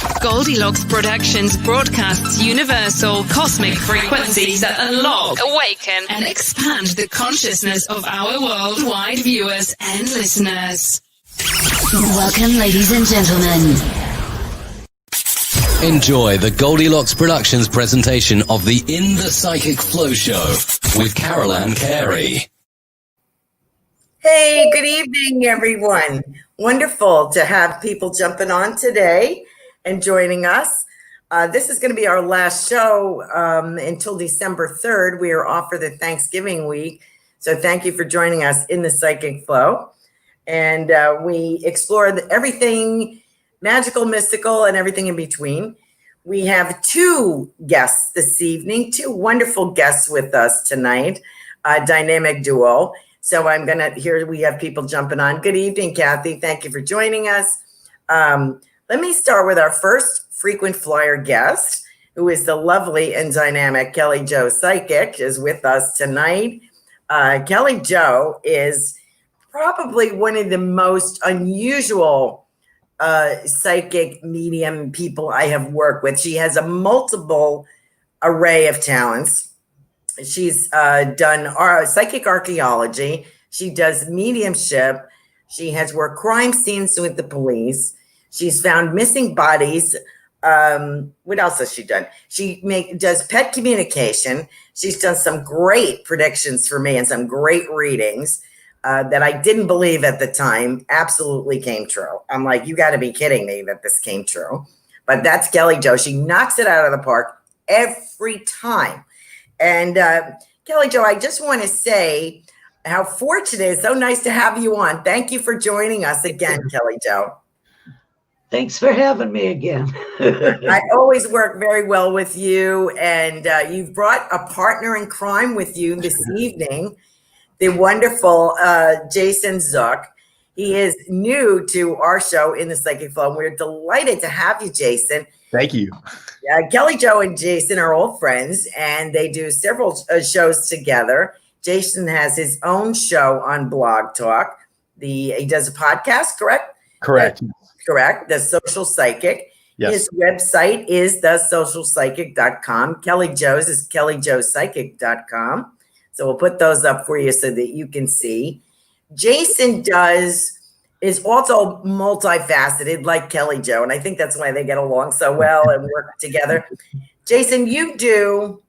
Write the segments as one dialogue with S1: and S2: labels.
S1: Goldylocks Productions broadcasts universal cosmic frequencies that unlock, awaken, and expand the consciousness of our worldwide viewers and listeners.
S2: Welcome, ladies and gentlemen.
S3: Enjoy the Goldylocks Productions presentation of the In the Psychic Flow Show with Carolan Carey.
S4: Hey, good evening, everyone. Wonderful to have people jumping on today and joining us. This is going to be our last show until December 3rd. We are off for the Thanksgiving week. So thank you for joining us in the Psychic Flow. And we explore everything magical, mystical, and everything in between. We have two guests this evening, two wonderful guests with us tonight, a dynamic duo. So we have people jumping on. Good evening, Kathy. Thank you for joining us. Let me start with our first frequent flyer guest, who is the lovely and dynamic Kelly Jo Psychic, is with us tonight. Kelly Jo is probably one of the most unusual psychic medium people I have worked with. She has a multiple array of talents. She's done psychic archaeology. She does mediumship. She has worked crime scenes with the police. She's found missing bodies. What else has she done? She does pet communication. She's done some great predictions for me and some great readings that I didn't believe at the time absolutely came true. I'm like, you got to be kidding me that this came true. But that's Kelly Jo. She knocks it out of the park every time. And Kelly Jo, I just want to say how fortunate it's so nice to have you on. Thank you for joining us again, Kelly Jo.
S5: Thanks for having me again.
S4: I always work very well with you, and you've brought a partner in crime with you this evening, the wonderful Jason Zook. He is new to our show in the Psychic Flow. We're delighted to have you, Jason.
S6: Thank you.
S4: Kelly Jo and Jason are old friends, and they do several shows together. Jason has his own show on Blog Talk. He does a podcast, correct?
S6: Correct.
S4: Correct. The Social Psychic.
S6: Yes.
S4: His website is thesocialpsychic.com. Kelly Jo's is kellyjopsychic.com. So we'll put those up for you so that you can see. Jason is also multifaceted like Kelly Jo, and I think that's why they get along so well and work together. Jason, you do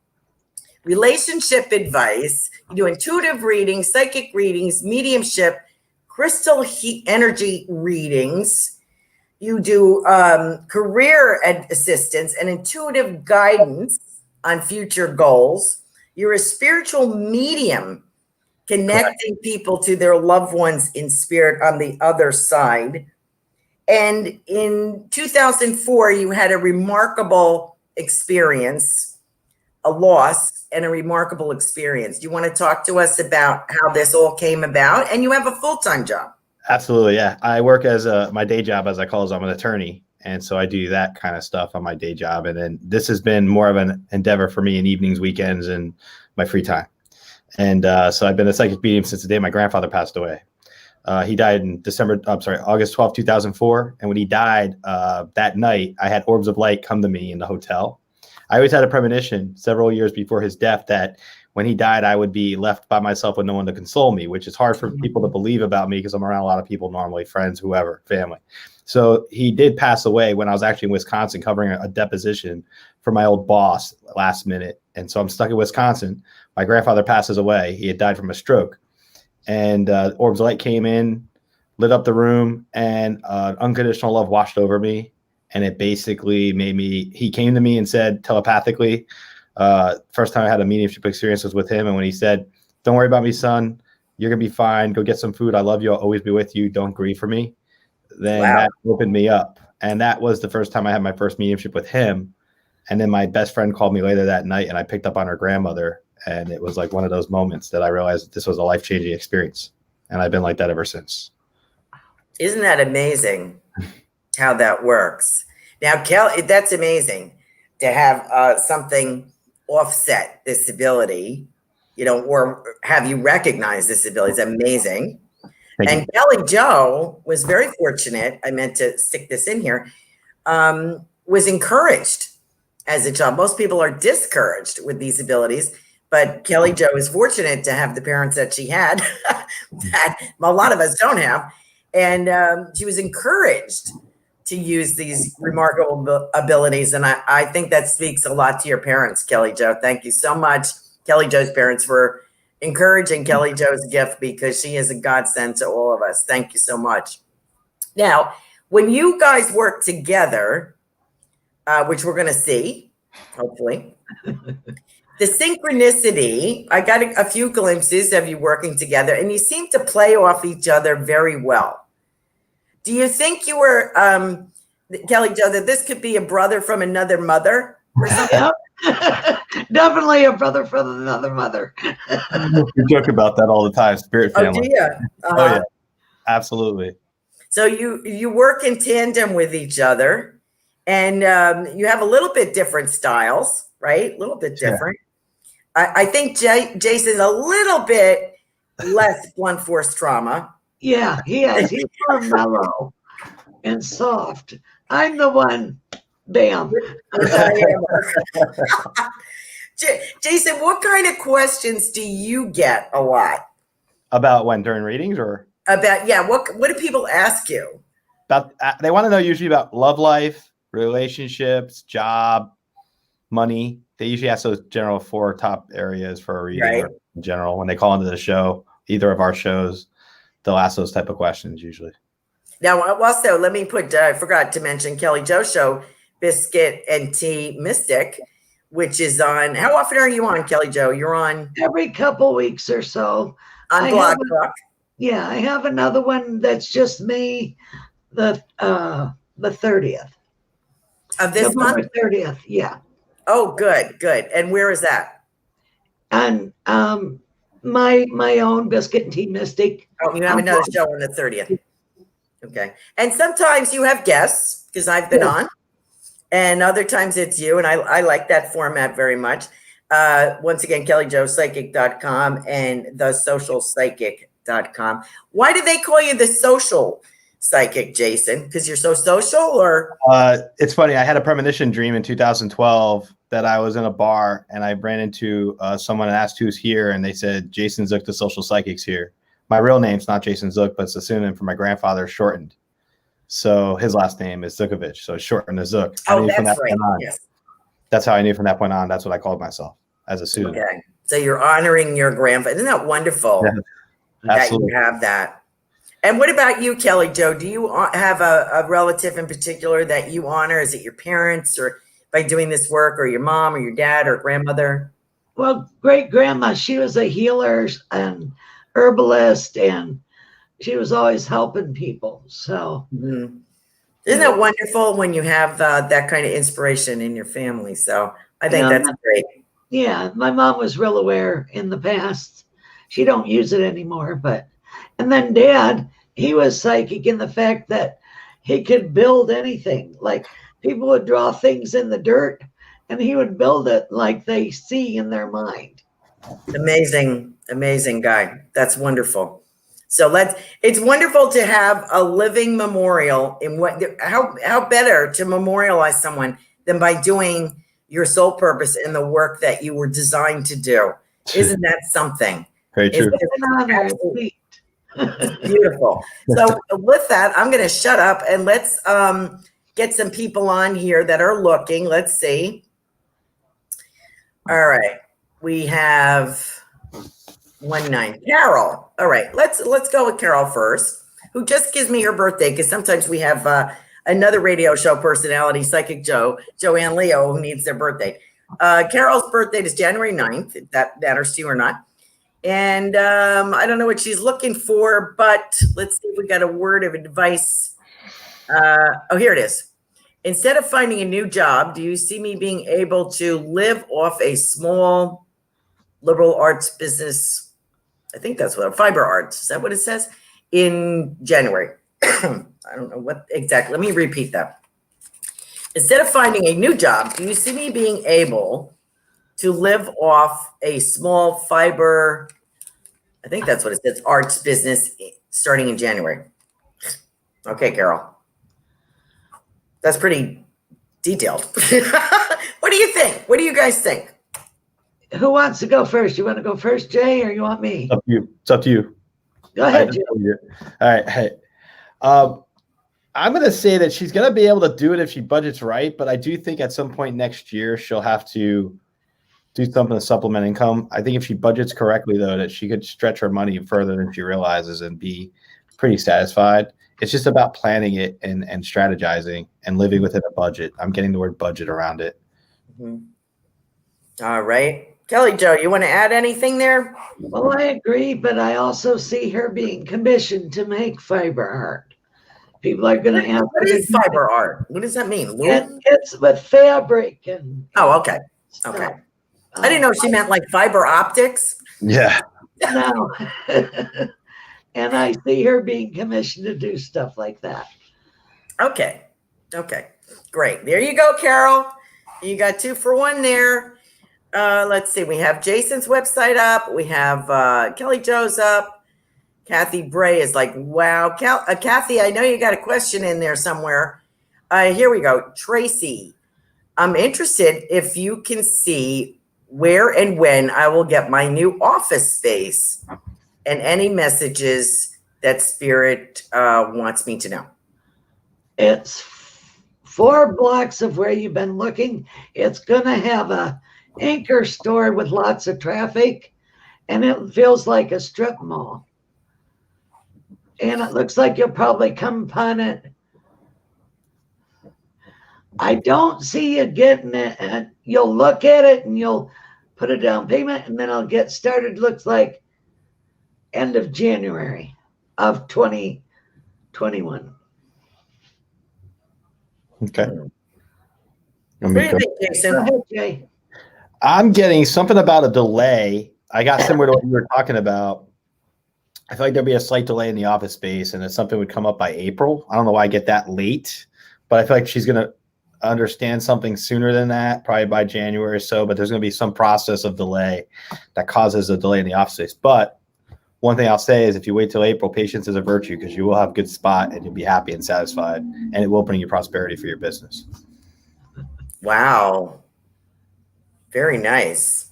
S4: relationship advice, you do intuitive readings, psychic readings, mediumship, crystal energy readings, you do career assistance and intuitive guidance on future goals. You're a spiritual medium, connecting people to their loved ones in spirit on the other side. And in 2004, you had a remarkable experience, a loss and a remarkable experience. Do you want to talk to us about how this all came about? And you have a full-time job.
S6: Absolutely, yeah. I work as my day job, as I call it, I'm an attorney. And so I do that kind of stuff on my day job. And then this has been more of an endeavor for me in evenings, weekends, and my free time. And so I've been a psychic medium since the day my grandfather passed away. He died in August 12, 2004. And when he died that night, I had orbs of light come to me in the hotel. I always had a premonition several years before his death that when he died, I would be left by myself with no one to console me, which is hard for people to believe about me because I'm around a lot of people normally, friends, whoever, family. So he did pass away when I was actually in Wisconsin covering a deposition for my old boss last minute. And so I'm stuck in Wisconsin. My grandfather passes away. He had died from a stroke. And orbs of light came in, lit up the room, and unconditional love washed over me. And it basically he came to me and said telepathically, first time I had a mediumship experience was with him. And when he said, "Don't worry about me, son, you're going to be fine. Go get some food. I love you. I'll always be with you. Don't grieve for me." Then that opened me up. And that was the first time I had my first mediumship with him. And then my best friend called me later that night and I picked up on her grandmother. And it was like one of those moments that I realized this was a life-changing experience. And I've been like that ever since.
S4: Isn't that amazing how that works? Now, Kelly, that's amazing to have something offset this ability, or have you recognize this ability. It's amazing. And Kelly Jo was very fortunate. I meant to stick this in here. was encouraged as a child. Most people are discouraged with these abilities, but Kelly Jo is fortunate to have the parents that she had that a lot of us don't have. And she was encouraged to use these remarkable abilities. And I think that speaks a lot to your parents, Kelly Jo. Thank you so much, Kelly Jo's parents, for encouraging Kelly Jo's gift, because she is a godsend to all of us. Thank you so much. Now, when you guys work together, which we're going to see, hopefully, the synchronicity, I got a few glimpses of you working together, and you seem to play off each other very well. Do you think you were, Kelly Jo, that this could be a brother from another mother or something?
S5: Definitely a brother from another mother.
S6: We joke about that all the time, spirit family.
S4: Oh, do you?
S6: Oh, yeah, absolutely.
S4: So you work in tandem with each other, and you have a little bit different styles, right? A little bit different. Yeah. I think Jason's a little bit less blunt force trauma.
S5: Yeah, he is. He's more mellow and soft. I'm the one, bam.
S4: Jason, what kind of questions do you get a lot?
S6: About when, during readings, or?
S4: About, yeah, what do people ask you?
S6: About, they want to know usually about love life, relationships, job, money. They usually ask those general 4 top areas for a reading, right? Or in general, when they call into the show, either of our shows, they'll ask those type of questions usually. Now,
S4: also, let me put, I forgot to mention Kelly Jo's show, Biscuit and Tea Mystic, which is on, how often are you on, Kelly Jo? You're on?
S5: Every couple weeks or so.
S4: On Blog Talk.
S5: Yeah, I have another one that's just me, the 30th.
S4: Of this month?
S5: 30th, yeah.
S4: Oh, good. And where is that?
S5: And my own Biscuit and Tea Mystic.
S4: Oh, you have another show on the 30th. Okay. And sometimes you have guests, because I've been on, and other times it's you, and I like that format very much. Once again, kellyjopsychic.com and thesocialpsychic.com. Why do they call you the social psychic, Jason? Because you're so social, or?
S6: It's funny. I had a premonition dream in 2012 that I was in a bar and I ran into someone and asked who's here, and they said Jason Zook, the social psychic's here. My real name's not Jason Zook, but it's a pseudonym for my grandfather, shortened. So his last name is Zookovich, so it's shortened to Zook.
S4: Oh, that's right. Yes.
S6: That's how I knew from that point on. That's what I called myself, as a pseudonym. Okay.
S4: So you're honoring your grandfather. Isn't that wonderful? Yeah, absolutely. That you have that. And what about you, Kelly Jo? Do you have a relative in particular that you honor? Is it your parents, or by doing this work, or your mom, or your dad, or grandmother?
S5: Well, great grandma, she was a healer and herbalist, and she was always helping people. So,
S4: isn't that wonderful when you have that kind of inspiration in your family? So I think that's great.
S5: Yeah, my mom was real aware in the past. She don't use it anymore, and then Dad, he was psychic in the fact that he could build anything. Like, people would draw things in the dirt, and he would build it like they see in their mind.
S4: Amazing guy. That's wonderful. So it's wonderful to have a living memorial in how better to memorialize someone than by doing your sole purpose in the work that you were designed to do. Isn't that something?
S6: Very true.
S4: It's beautiful. So with that, I'm going to shut up and let's get some people on here that are looking. Let's see. All right. We have 19 Carol. All right. Let's go with Carol first, who just gives me her birthday, because sometimes we have another radio show personality, Psychic Joanne Leo, who needs their birthday. Carol's birthday is January 9th, if that matters to you or not. And I don't know what she's looking for, but let's see if we got a word of advice. Oh, here it is. Instead of finding a new job, do you see me being able to live off a small liberal arts business? I think that's what, fiber arts. Is that what it says? In January. I don't know what exactly. Let me repeat that. Instead of finding a new job, do you see me being able to live off a small fiber, I think that's what it says, arts business starting in January? Okay, Carol. That's pretty detailed. What do you think? What do you guys think?
S5: Who wants to go first? You want to go first, Jay, or you want me?
S6: It's up to you. It's up to you.
S5: Go ahead, Jay.
S6: All right. Hey, I'm going to say that she's going to be able to do it if she budgets right, but I do think at some point next year she'll have to do something to supplement income. I think if she budgets correctly, though, that she could stretch her money further than she realizes and be pretty satisfied. It's just about planning it and strategizing and living within a budget. I'm getting the word budget around it.
S4: Mm-hmm. All right. Kelly Jo, you want to add anything there?
S5: Well, I agree, but I also see her being commissioned to make fiber art. People are going to have.
S4: What is fiber art? What does that mean?
S5: It's with fabric and.
S4: Oh, okay. Okay. I didn't know she meant like fiber optics.
S6: Yeah.
S5: No. And I see her being commissioned to do stuff like that.
S4: Okay. Okay. Great. There you go, Carol. You got 2 for 1 there. Let's see. We have Jason's website up. We have Kelly Jo's up. Kathy Bray is like, wow. Kathy, I know you got a question in there somewhere. Here we go. Tracy, I'm interested if you can see where and when I will get my new office space and any messages that Spirit wants me to know.
S5: It's 4 blocks of where you've been looking. It's going to have a anchor store with lots of traffic, and it feels like a strip mall. And it looks like you'll probably come upon it. I don't see you getting it, and you'll look at it and you'll put a down payment, and then it'll get started. Looks like end of January of 2021.
S6: Okay.
S4: What do you think, Jason?
S5: Go ahead, Jay.
S6: I'm getting something about a delay. I got similar to what you were talking about. I feel like there'd be a slight delay in the office space and that something would come up by April. I don't know why I get that late, but I feel like she's going to understand something sooner than that, probably by January or so, but there's going to be some process of delay that causes a delay in the office space. But one thing I'll say is if you wait till April, patience is a virtue because you will have a good spot and you'll be happy and satisfied, and it will bring you prosperity for your business.
S4: Wow. Very nice.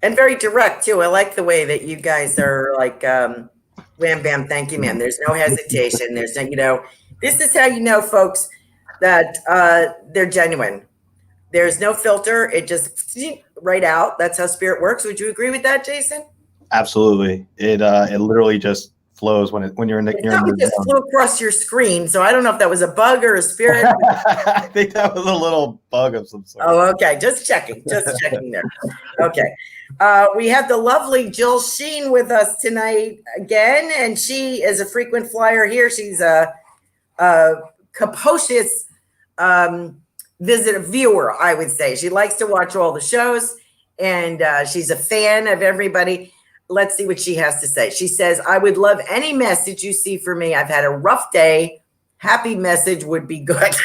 S4: And very direct, too. I like the way that you guys are like, wham, bam, thank you, ma'am. There's no hesitation. There's no, this is how you know, folks, that they're genuine. There's no filter. It just right out. That's how Spirit works. Would you agree with that, Jason?
S6: Absolutely. It literally just flows when you're in the.
S4: It just flew across your screen, so I don't know if that was a bug or a spirit.
S6: I think that was a little bug of some sort.
S4: Oh, okay. Just checking there. Okay. We have the lovely Jill Sheen with us tonight again, and she is a frequent flyer here. She's a capacious viewer, I would say. She likes to watch all the shows, and she's a fan of everybody. Let's see what she has to say. She says, I would love any message you see for me. I've had a rough day. Happy message would be good.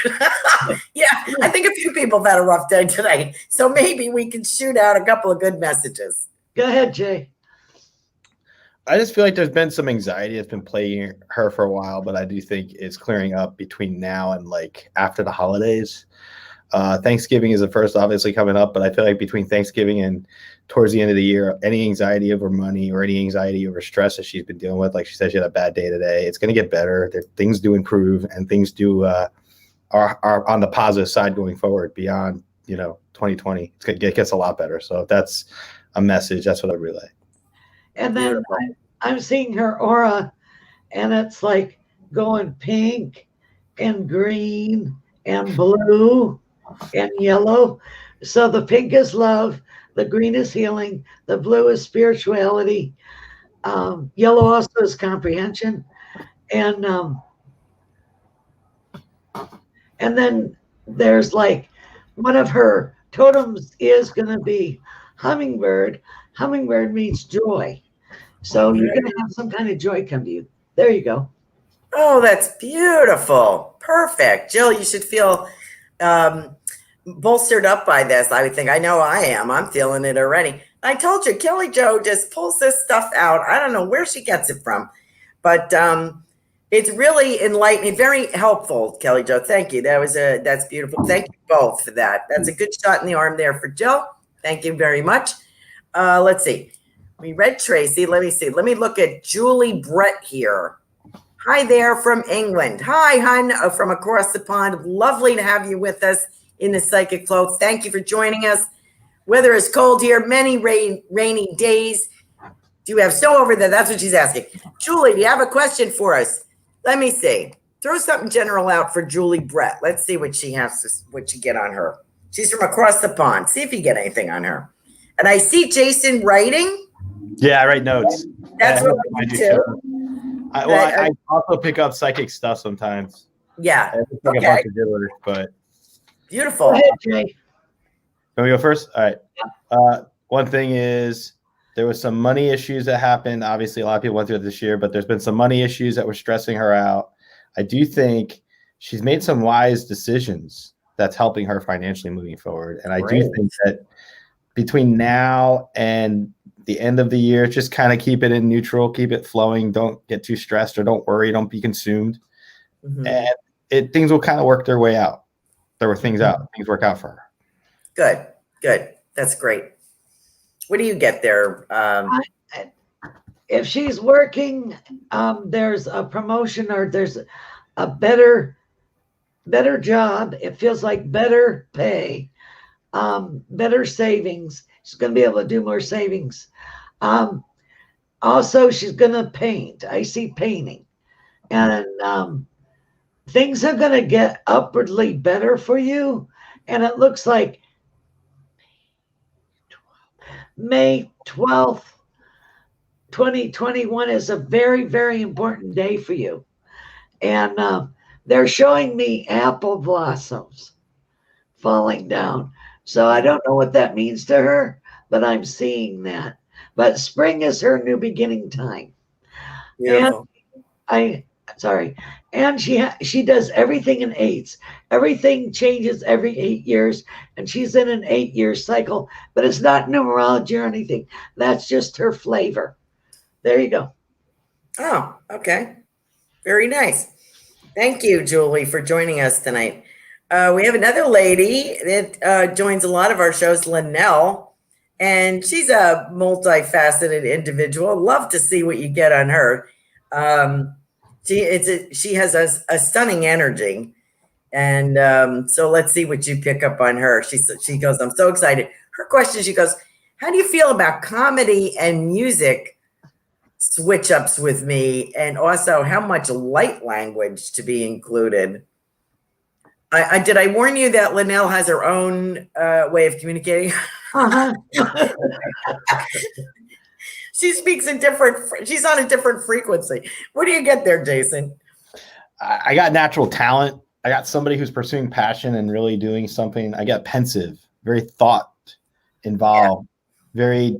S4: Yeah, I think a few people have had a rough day tonight. So maybe we can shoot out a couple of good messages.
S5: Go ahead, Jay.
S6: I just feel like there's been some anxiety that's been plaguing her for a while, but I do think it's clearing up between now and like after the holidays. Thanksgiving is the first, obviously, coming up, but I feel like between Thanksgiving and towards the end of the year, any anxiety over money or any anxiety over stress that she's been dealing with, like she said, she had a bad day today. It's going to get better. Things do improve, and things do are on the positive side going forward beyond 2020. It gets a lot better. So if that's a message, that's what I relay.
S5: And then I'm seeing her aura, and it's like going pink and green and blue and yellow. So the pink is love, the green is healing, the blue is spirituality, yellow also is comprehension, and then there's like one of her totems is going to be hummingbird. Hummingbird means joy, so you're going to have some kind of joy come to you. There you go.
S4: Oh, that's beautiful. Perfect. Jill, you should feel bolstered up by this. I would think. I know I am. I'm feeling it already. I told you, Kelly Jo just pulls this stuff out. I don't know where she gets it from, but It's really enlightening, very helpful, Kelly Jo. Thank you. That's beautiful. Thank you both for that. That's a good shot in the arm there for Jill. Thank you very much. Let's see. We read Tracy. Let me see. Let me look at Julie Brett here. Hi there from England. Hi, hun, from across the pond. Lovely to have you with us in the Psychic Flow. Thank you for joining us. Weather is cold here. Many rainy days. Do you have snow over there? That's what she's asking. Julie, do you have a question for us? Let me see. Throw something general out for Julie Brett. Let's see what she has, what you get on her. She's from across the pond. See if you get anything on her. And I see Jason writing.
S6: Yeah, I write notes.
S4: That's what I do too.
S6: I also pick up psychic stuff sometimes.
S4: Yeah.
S6: I pick a bunch of diddlers, but
S4: beautiful.
S5: Go ahead, Jay.
S6: Can we go first? All right. One thing is there was some money issues that happened. Obviously, a lot of people went through it this year, but there's been some money issues that were stressing her out. I do think she's made some wise decisions that's helping her financially moving forward. And I do think that between now and the end of the year, just kind of keep it in neutral, keep it flowing. Don't get too stressed or don't worry. Don't be consumed. Mm-hmm. And things will kind of work their way out. There were things things work out for her.
S4: Good. That's great. What do you get there?
S5: If she's working, there's a promotion or there's a better job. It feels like better pay, better savings. She's going to be able to do more savings. Also, she's going to paint. I see painting. And things are going to get upwardly better for you. And it looks like May 12th, 2021 is a very, very important day for you. And they're showing me apple blossoms falling down. So I don't know what that means to her, but I'm seeing that. But spring is her new beginning time. Beautiful. And she does everything in eights. Everything changes every 8 years, and she's in an 8-year cycle, but it's not numerology or anything. That's just her flavor. There you go.
S4: Oh, okay. Very nice. Thank you, Julie, for joining us tonight. We have another lady that joins a lot of our shows, Linnell, and she's a multifaceted individual. Love to see what you get on her. She has a stunning energy, and so let's see what you pick up on her. She goes, I'm so excited. Her question, she goes, how do you feel about comedy and music switch ups with me, and also how much light language to be included? Did I warn you that Linnell has her own way of communicating?
S5: Uh-huh.
S4: She speaks she's on a different frequency. What do you get there, Jason?
S6: I got natural talent. I got somebody who's pursuing passion and really doing something. I got pensive, very thought involved, very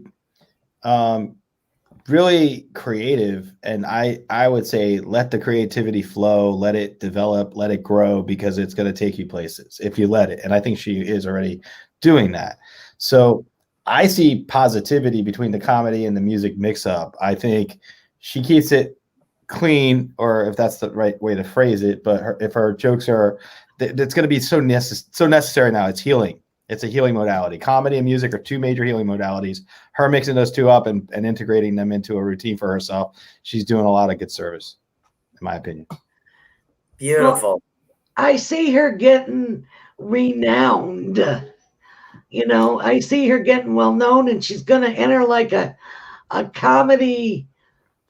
S6: really creative. And I would say let the creativity flow, let it develop, let it grow, because it's going to take you places if you let it. And I think she is already doing that. So I see positivity between the comedy and the music mix up. I think she keeps it clean, or if that's the right way to phrase it, but if her jokes are, it's going to be so necessary now. It's healing. It's a healing modality. Comedy and music are two major healing modalities. Her mixing those two up and integrating them into a routine for herself, she's doing a lot of good service, in my opinion.
S4: Beautiful.
S5: Well, I see her getting renowned. You know, I see her getting well known, and she's going to enter like a comedy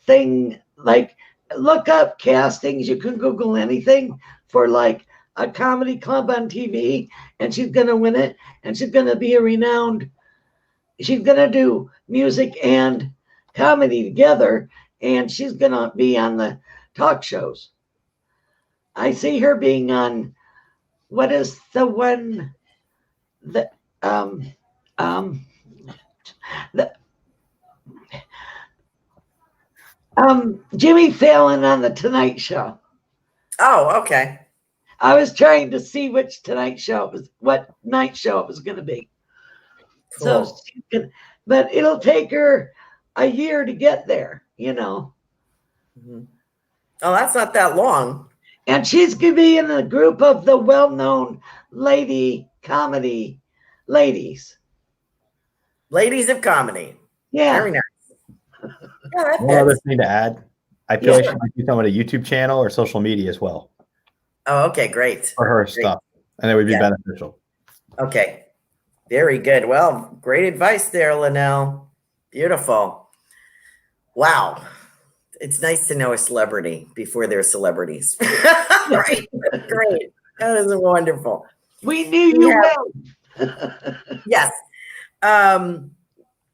S5: thing. Like, look up castings. You can Google anything for like a comedy club on TV, and she's going to win it. And she's going to be a renowned. She's going to do music and comedy together, and she's going to be on the talk shows. I see her being on, what is the one that Jimmy Fallon on the Tonight Show.
S4: Oh, okay.
S5: I was trying to see which Tonight Show it was, what night show it was going to be. Cool. So she can, but it'll take her a year to get there, you know.
S4: Mm-hmm. Oh, that's not that long.
S5: And she's going to be in a group of the well-known lady comedy ladies.
S4: Ladies of comedy.
S5: Yeah.
S4: Very nice. Yeah, that
S6: One other
S4: fits.
S6: thing to add. I feel like she might do something on a YouTube channel or social media as well
S4: Oh, okay, great.
S6: for her stuff. And it would be beneficial.
S4: Okay. Very good. Well, great advice there, Linnell. Beautiful. Wow. It's nice to know a celebrity before they're celebrities. Right. Great. That is wonderful.
S5: We knew you well.
S4: Yes.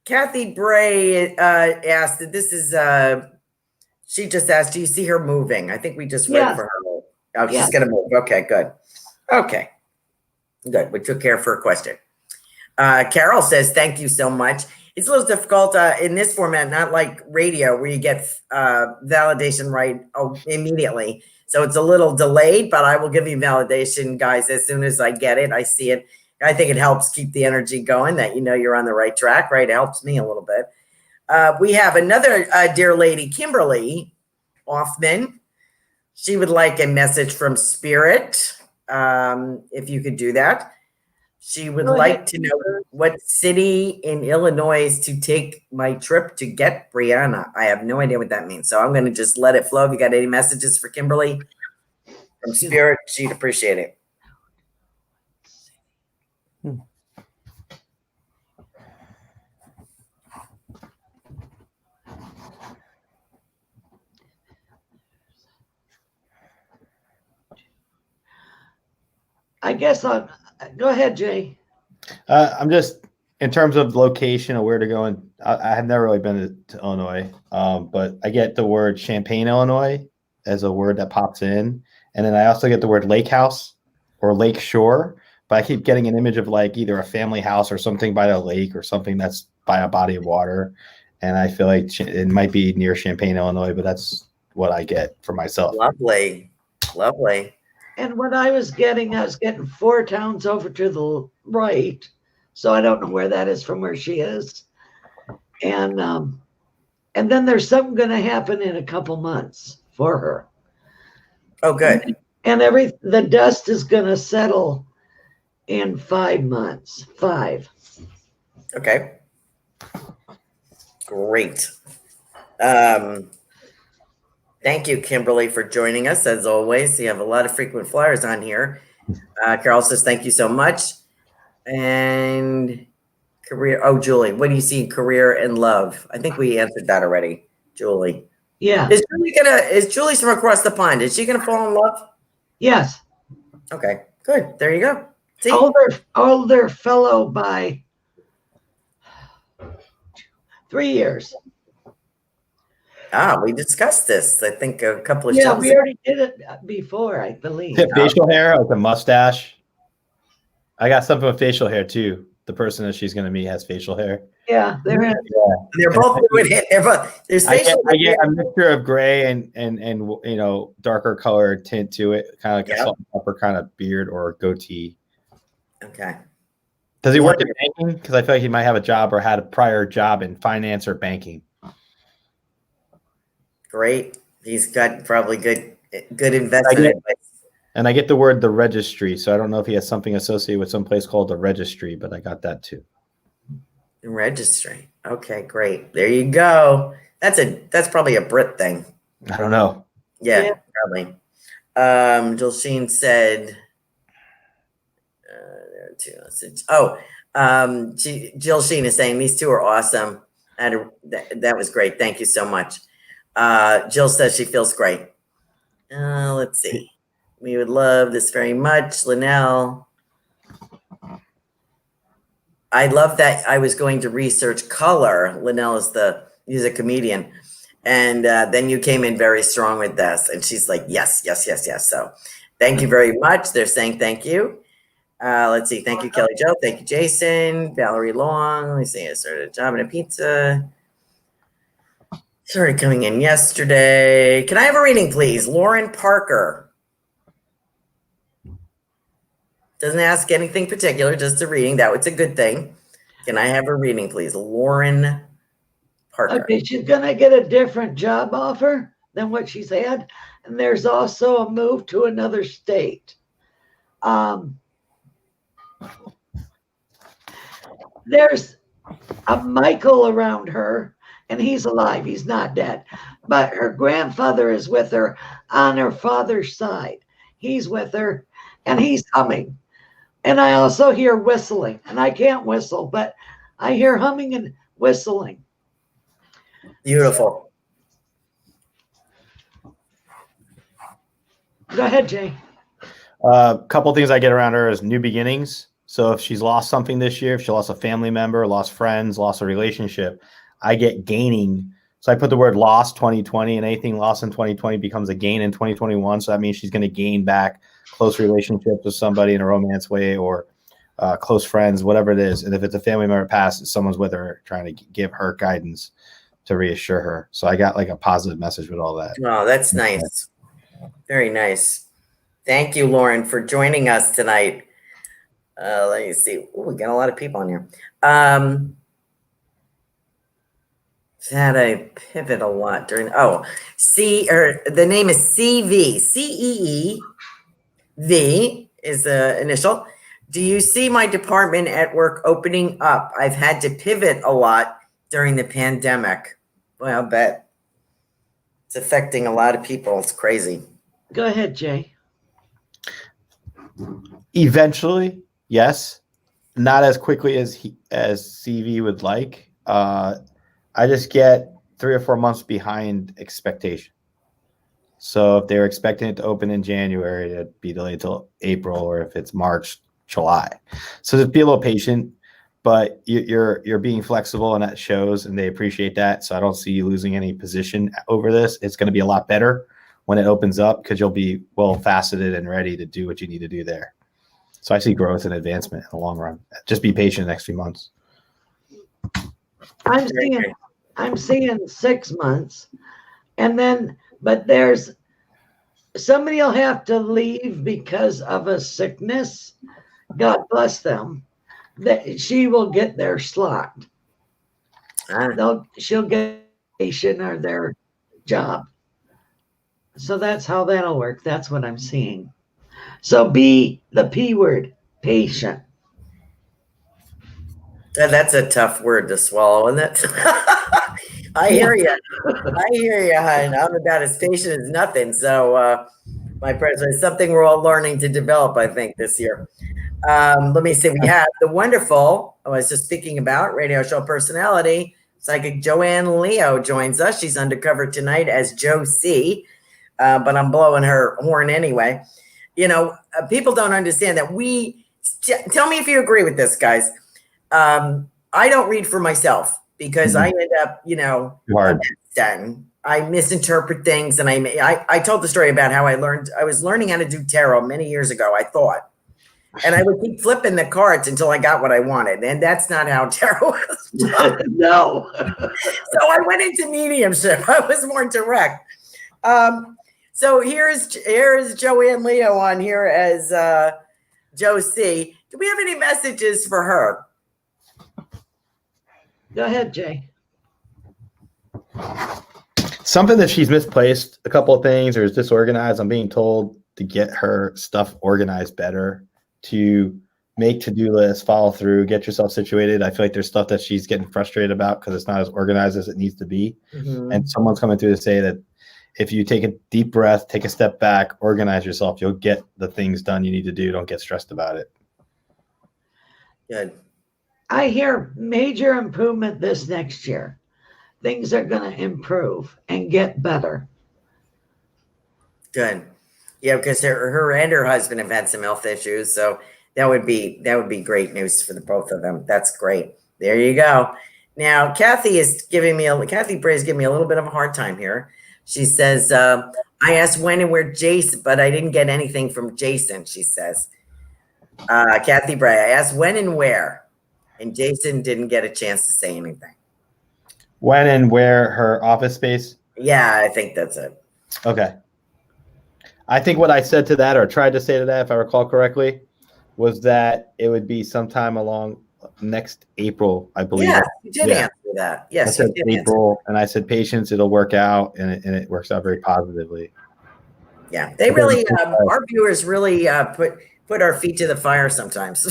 S4: Kathy Bray asked that this is she just asked, do you see her moving? I think we just read for her. Oh, she's gonna move. Okay, good. Okay. Good. We took care of her question. Carol says, thank you so much. It's a little difficult in this format, not like radio where you get validation right immediately. So it's a little delayed, but I will give you validation, guys, as soon as I get it. I see it. I think it helps keep the energy going, that you know you're on the right track, right? It helps me a little bit. We have another dear lady, Kimberly Hoffman. She would like a message from Spirit, if you could do that. She would like to know what city in Illinois to take my trip to get Brianna. I have no idea what that means. So I'm going to just let it flow. If you got any messages for Kimberly from Spirit, she'd appreciate it.
S5: I guess go ahead, Jay.
S6: I'm just, in terms of location or where to go, and I have never really been to Illinois, but I get the word Champaign, Illinois as a word that pops in. And then I also get the word lake house or lake shore, but I keep getting an image of like either a family house or something by the lake or something that's by a body of water. And I feel like it might be near Champaign, Illinois, but that's what I get for myself.
S4: Lovely. Lovely.
S5: And what I was getting 4 towns over to the right. So I don't know where that is from where she is. And then there's something going to happen in a couple months for her.
S4: Oh, good.
S5: And the dust is going to settle in 5 months. 5.
S4: Okay. Great. Thank you, Kimberly, for joining us. As always, you have a lot of frequent flyers on here. Carol says, thank you so much. And career. Oh, Julie, what do you see in career and love? I think we answered that already, Julie.
S5: Yeah.
S4: Is Julie's from across the pond? Is she going to fall in love?
S5: Yes.
S4: Okay, good. There you go. See?
S5: Older fellow by 3 years.
S4: We discussed this, I think, a couple of
S5: shows.
S4: Yeah,
S5: we already did it before, I believe.
S6: Facial hair, like a mustache. I got something with facial hair too. The person that she's going to meet has facial hair.
S5: Yeah, they're
S4: both doing it. There's facial
S6: I get a mixture of gray and you know, darker color tint to it, kind of like a salt and pepper kind of beard or goatee.
S4: Okay.
S6: Does he work in banking? Because I feel like he might have a job or had a prior job in finance or banking.
S4: Great. He's got probably good investment advice.
S6: And I get the word the registry, so I don't know if he has something associated with some place called the registry, but I got that too.
S4: Registry. Okay, great. There you go. That's probably a Brit thing.
S6: I don't know.
S4: Yeah. Probably. Jill Sheen said Jill Sheen is saying these two are awesome. That was great. Thank you so much. Jill says she feels great. Let's see. We would love this very much. Linnell. I love that I was going to research color. Linnell he's a comedian. And then you came in very strong with this. And she's like, yes. So thank you very much. They're saying thank you. Let's see. Thank you, Kelly Jo. Thank you, Jason. Valerie Long. Let me see. I started a job in a pizza. Started coming in yesterday. Can I have a reading, please? Lauren Parker. Doesn't ask anything particular, just a reading. That's a good thing. Can I have a reading, please? Lauren Parker.
S5: Okay, she's going to get a different job offer than what she's had. And there's also a move to another state. There's a Michael around her, and he's alive. He's not dead. But her grandfather is with her on her father's side. He's with her, and he's humming. And I also hear whistling. And I can't whistle, but I hear humming and whistling.
S4: Beautiful.
S5: Go ahead, Jay.
S6: A couple things I get around her is new beginnings. So if she's lost something this year, if she lost a family member, lost friends, lost a relationship, I get gaining. So I put the word lost 2020, and anything lost in 2020 becomes a gain in 2021. So that means she's going to gain back close relationships with somebody in a romance way, or close friends, whatever it is. And if it's a family member passed, someone's with her trying to give her guidance to reassure her. So I got like a positive message with all that.
S4: Oh, that's nice. Very nice. Thank you, Lauren, for joining us tonight. Let me see. Ooh, we got a lot of people on here. Had I pivot a lot during, the name is CV. CEEV is the initial. Do you see my department at work opening up? I've had to pivot a lot during the pandemic. Well, I bet it's affecting a lot of people. It's crazy.
S5: Go ahead, Jay.
S6: Eventually, yes. Not as quickly as CV would like. I just get 3 or 4 months behind expectation. So if they were expecting it to open in January, it'd be delayed till April, or if it's March, July. So just be a little patient, but you're being flexible, and that shows, and they appreciate that. So I don't see you losing any position over this. It's going to be a lot better when it opens up, because you'll be well faceted and ready to do what you need to do there. So I see growth and advancement in the long run. Just be patient the next few months.
S5: I'm seeing 6 months, and then, but there's somebody will have to leave because of a sickness. God bless them. That she will get their slot. She'll get patient or their job. So that's how that'll work. That's what I'm seeing. So be the P word, patient.
S4: That's a tough word to swallow, isn't it? I hear you. Hon. I'm about as patient as nothing. So, my president, it's something we're all learning to develop, I think, this year. Let me see. We have the wonderful, I was just speaking about, radio show personality, Psychic Joanne Leo joins us. She's undercover tonight as Joe C., but I'm blowing her horn anyway. You know, people don't understand that tell me if you agree with this, guys. I don't read for myself because I end up, done. I misinterpret things, and I told the story about how I was learning how to do tarot many years ago, I thought. And I would keep flipping the cards until I got what I wanted. And that's not how tarot is done.
S5: No.
S4: So I went into mediumship. I was more direct. So here's Joanne Leo on here as Joe C. Do we have any messages for her?
S5: Go ahead, Jay.
S6: Something that she's misplaced a couple of things or is disorganized. I'm being told to get her stuff organized better, to make to-do lists, follow through, get yourself situated. I feel like there's stuff that she's getting frustrated about because it's not as organized as it needs to be. Mm-hmm. And someone's coming through to say that if you take a deep breath, take a step back, organize yourself, you'll get the things done you need to do. Don't get stressed about it.
S4: Good.
S5: I hear major improvement this next year. Things are going to improve and get better.
S4: Good. Yeah, because her and her husband have had some health issues, so that would be great news for the both of them. That's great. There you go. Now, Kathy Bray is giving me a little bit of a hard time here. She says, I asked when and where Jason, but I didn't get anything from Jason, she says. Kathy Bray, I asked when and where, and Jason didn't get a chance to say anything.
S6: When and where her office space?
S4: Yeah, I think that's it.
S6: Okay. I think what I said to that, or tried to say to that, if I recall correctly, was that it would be sometime along next April, I believe.
S4: Yeah, you did answer that. Yes,
S6: I said April, and I said patience, it'll work out, and it works out very positively.
S4: Yeah, they really, our viewers really put our feet to the fire sometimes.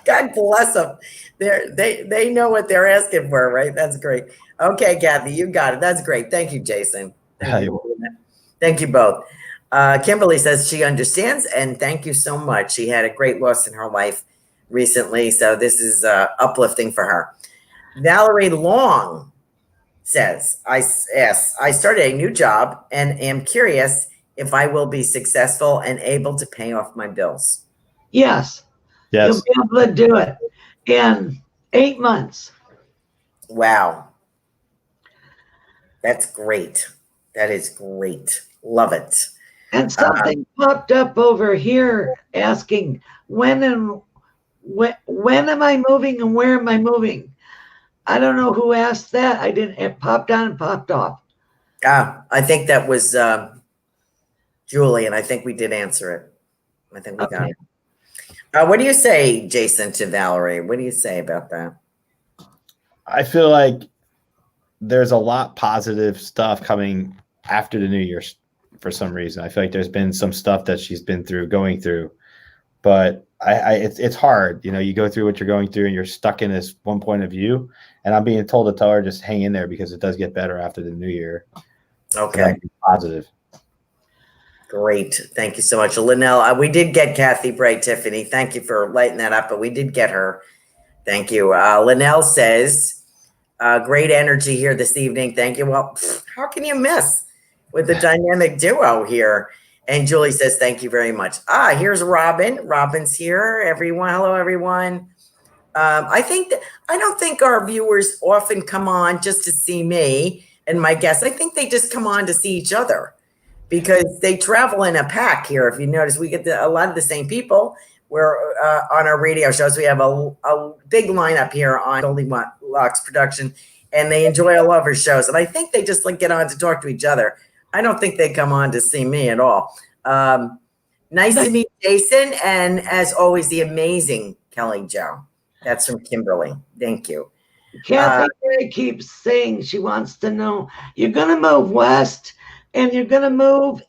S4: God bless them. They know what they're asking for, right? That's great. Okay, Kathy, you got it. That's great. Thank you, Jason. Thank you both. Kimberly says she understands, and thank you so much. She had a great loss in her life recently, so this is uplifting for her. Valerie Long says, I started a new job and am curious if I will be successful and able to pay off my bills.
S5: Yes. You'll be able to do it in 8 months.
S4: Wow. That's great. That is great. Love it.
S5: And something popped up over here asking when am I moving and where am I moving? I don't know who asked that. It popped on and popped off.
S4: I think that was Julie, and I think we did answer it. I think we got it. What do you say, Jason, to Valerie? What do you say about that?
S6: I feel like there's a lot positive stuff coming after the new year for some reason. I feel like there's been some stuff that she's been going through, but it's hard. You know, you go through what you're going through and you're stuck in this one point of view, and I'm being told to tell her just hang in there because it does get better after the new year.
S4: Okay.
S6: So positive.
S4: Great. Thank you so much. Linnell, we did get Kathy Bray, Tiffany. Thank you for lighting that up, but we did get her. Thank you. Linnell says, great energy here this evening. Thank you. Well, how can you miss with the dynamic duo here? And Julie says, thank you very much. Here's Robin. Robin's here. Everyone. Hello, everyone. I don't think our viewers often come on just to see me and my guests. I think they just come on to see each other, because they travel in a pack here. If you notice, we get a lot of the same people. We're on our radio shows. We have a big lineup here on Goldylocks Productions, and they enjoy all of our shows. And I think they just get on to talk to each other. I don't think they come on to see me at all. Nice to meet Jason, and as always, the amazing Kelly Jo. That's from Kimberly. Thank you.
S5: Kathy keeps saying she wants to know, you're going to move west, and you're going to move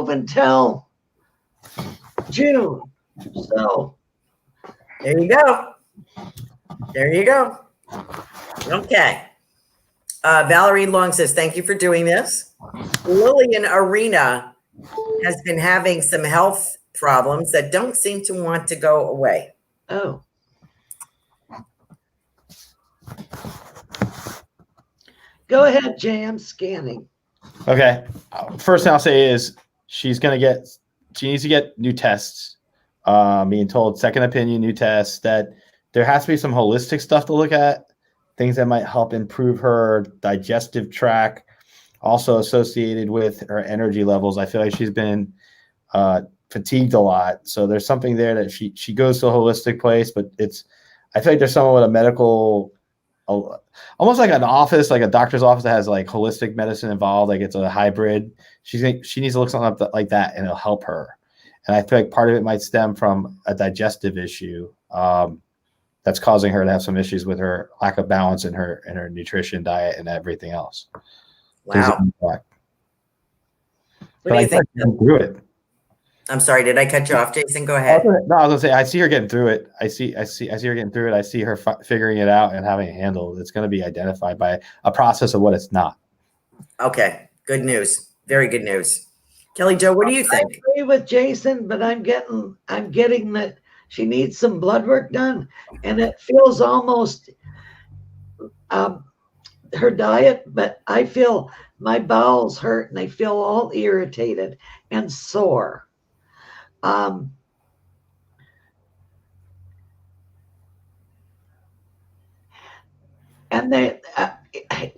S5: until June. So
S4: there you go. There you go. Okay. Valerie Long says, thank you for doing this. Lillian Arena has been having some health problems that don't seem to want to go away.
S5: Oh. Go ahead, Jay. I'm scanning.
S6: Okay. First thing I'll say is she needs to get new tests. Being told second opinion, new tests, that there has to be some holistic stuff to look at, things that might help improve her digestive tract, also associated with her energy levels. I feel like she's been fatigued a lot. So there's something there that she goes to a holistic place, but I feel like there's someone with a medical, almost like an office, like a doctor's office that has like holistic medicine involved. Like it's a hybrid. She needs to look something up like that, and it'll help her. And I feel like part of it might stem from a digestive issue that's causing her to have some issues with her lack of balance in her nutrition, diet, and everything else.
S4: Wow.
S6: What
S4: do you think?
S6: Through it.
S4: I'm sorry, did I cut you off, Jason? Go ahead.
S6: No, I was gonna say I see her getting through it. I see her getting through it. I see her figuring it out and having it handled. It's going to be identified by a process of what it's not.
S4: Okay, good news. Very good news. Kelly Jo, what do you think?
S5: I agree with Jason, but I'm getting that she needs some blood work done, and it feels almost her diet, but I feel my bowels hurt and I feel all irritated and sore. And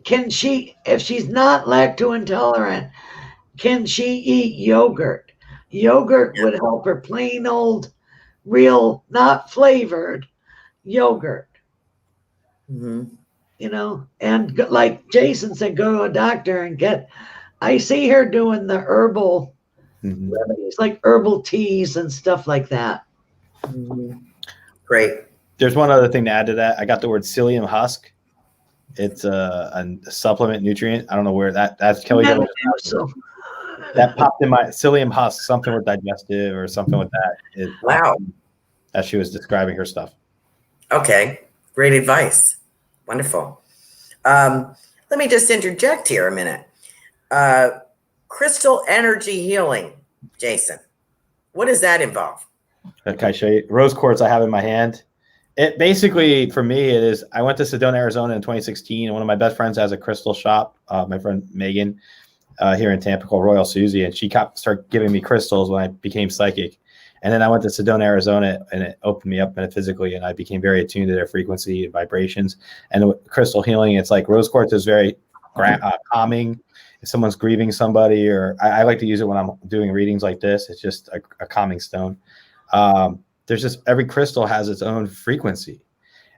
S5: can she, if she's not lactose intolerant, can she eat yogurt? Yogurt would help her, plain old, real, not flavored yogurt.
S4: Mm-hmm.
S5: You know, and like Jason said, go to a doctor and I see her doing the herbal remedies, like herbal teas and stuff like that.
S4: Mm-hmm. Great.
S6: There's one other thing to add to that. I got the word psyllium husk. It's a supplement nutrient. I don't know where that's Kelly.
S5: So,
S6: That popped in my psyllium husk, something with digestive or something with that.
S4: Wow.
S6: As she was describing her stuff.
S4: Okay. Great advice. Wonderful. Let me just interject here a minute. Crystal energy healing, Jason. What does that involve?
S6: Can I show you? Rose quartz I have in my hand. It basically, for me, it is, I went to Sedona, Arizona in 2016, and one of my best friends has a crystal shop, my friend Megan, here in Tampa called Royal Susie, and she started giving me crystals when I became psychic. And then I went to Sedona, Arizona, and it opened me up metaphysically, and I became very attuned to their frequency and vibrations. And with crystal healing, it's like rose quartz is very calming. If someone's grieving somebody, or I like to use it when I'm doing readings like this. It's just a calming stone. There's just, every crystal has its own frequency.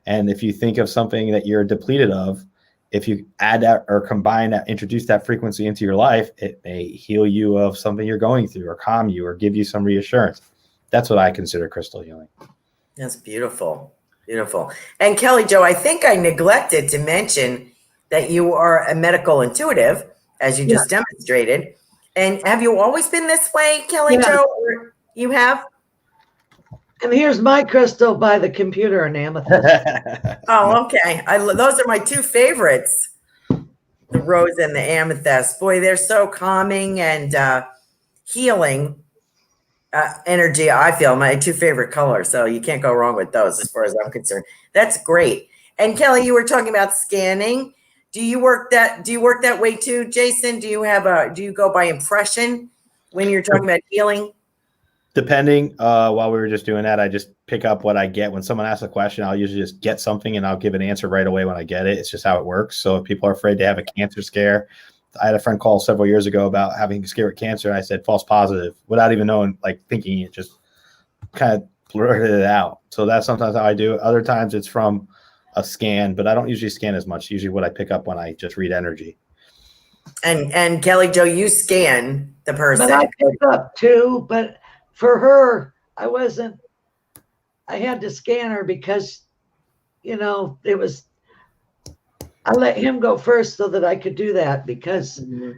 S6: And if you think of something that you're depleted of, if you add that or combine that, introduce that frequency into your life, it may heal you of something you're going through or calm you or give you some reassurance. That's what I consider crystal healing.
S4: That's beautiful. Beautiful. And Kelly Jo, I think I neglected to mention that you are a medical intuitive, as you just demonstrated. And have you always been this way, Kelly Jo? Or you have?
S5: and here's my crystal by the computer, an amethyst.
S4: Oh, okay. Those are my two favorites, the rose and the amethyst. Boy, they're so calming and healing energy. I feel my two favorite colors. So you can't go wrong with those as far as I'm concerned. That's great. And Kelly, you were talking about scanning. Do you work that way too, Jason? Do you go by impression when you're talking about healing?
S6: Depending, while we were just doing that, I just pick up what I get. When someone asks a question, I'll usually just get something and I'll give an answer right away when I get it. It's just how it works. So if people are afraid to have a cancer scare, I had a friend call several years ago about having a scare with cancer. And I said, false positive, without even knowing, like thinking it, just kind of blurted it out. So that's sometimes how I do it. Other times it's from a scan, but I don't usually scan as much. Usually what I pick up when I just read energy.
S4: And Kelly Jo, you scan the person.
S5: But I picked up too, but for her, I had to scan her because, I let him go first so that I could do that because it